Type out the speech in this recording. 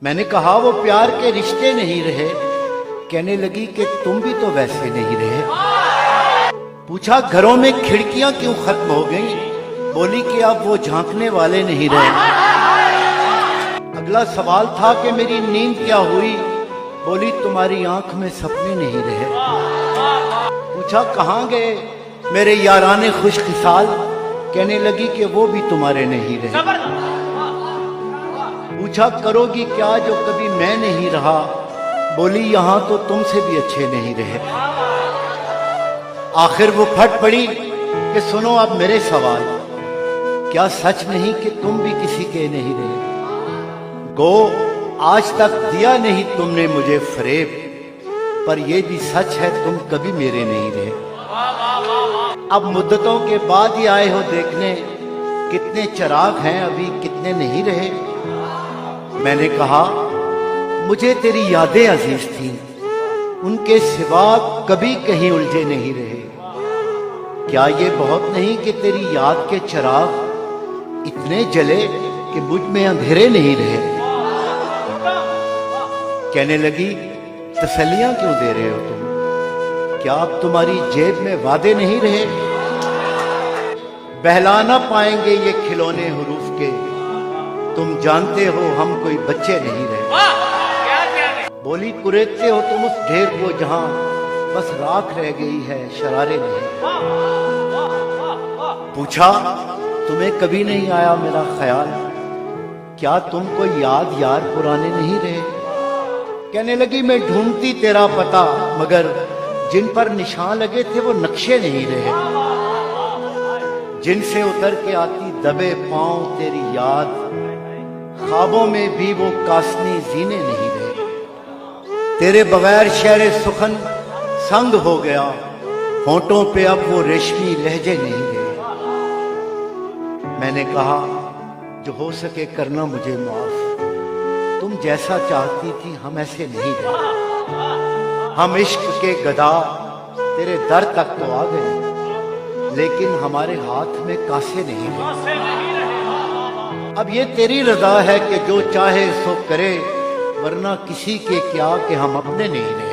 میں نے کہا وہ پیار کے رشتے نہیں رہے. کہنے لگی کہ تم بھی تو ویسے نہیں رہے. پوچھا گھروں میں کھڑکیاں کیوں ختم ہو گئیں؟ بولی کہ اب وہ جھانکنے والے نہیں رہے. اگلا سوال تھا کہ میری نیند کیا ہوئی؟ بولی تمہاری آنکھ میں سپنے نہیں رہے. پوچھا کہاں گئے میرے یاران خوش خصال؟ کہنے لگی کہ وہ بھی تمہارے نہیں رہے. پوچھا کرو گی کیا جو کبھی میں نہیں رہا؟ بولی یہاں تو تم سے بھی اچھے نہیں رہے. آخر وہ پھٹ پڑی کہ سنو اب میرے سوال. کیا سچ نہیں کہ تم بھی کسی کے نہیں رہے؟ گو آج تک دیا نہیں تم نے مجھے فریب، پر یہ بھی سچ ہے تم کبھی میرے نہیں رہے. اب مدتوں کے بعد ہی آئے ہو دیکھنے کتنے چراغ ہیں ابھی کتنے نہیں رہے. میں نے کہا مجھے تیری یادیں عزیز تھیں، ان کے سوا کبھی کہیں الجھے نہیں رہے. کیا یہ بہت نہیں کہ تیری یاد کے چراغ اتنے جلے کہ مجھ میں اندھیرے نہیں رہے؟ کہنے لگی تسلیاں کیوں دے رہے ہو تم؟ کیا اب تمہاری جیب میں وعدے نہیں رہے؟ بہلا نہ پائیں گے یہ کھلونے حروف کے، تم جانتے ہو ہم کوئی بچے نہیں رہے. بولی کریدتے ہو تم اس ڈھیر کو جہاں بس راکھ رہ گئی ہے شرارے نہیں. پوچھا تمہیں کبھی نہیں آیا میرا خیال؟ کیا تم کو یاد یار پرانے نہیں رہے؟ کہنے لگی میں ڈھونڈتی تیرا پتہ، مگر جن پر نشان لگے تھے وہ نقشے نہیں رہے. جن سے اتر کے آتی دبے پاؤں تیری یاد، خوابوں میں بھی وہ کاسنی زینے نہیں رہے. تیرے بغیر شعر سخن سنگ ہو گیا، ہونٹوں پہ اب وہ ریشمی لہجے نہیں رہے. میں نے کہا جو ہو سکے کرنا مجھے معاف، تم جیسا چاہتی تھی ہم ایسے نہیں رہے. ہم عشق کے گدا تیرے در تک تو آ گئے، لیکن ہمارے ہاتھ میں کاسے نہیں رہے. اب یہ تیری رضا ہے کہ جو چاہے سو کرے، ورنہ کسی کے کیا کہ ہم اپنے نہیں رہے.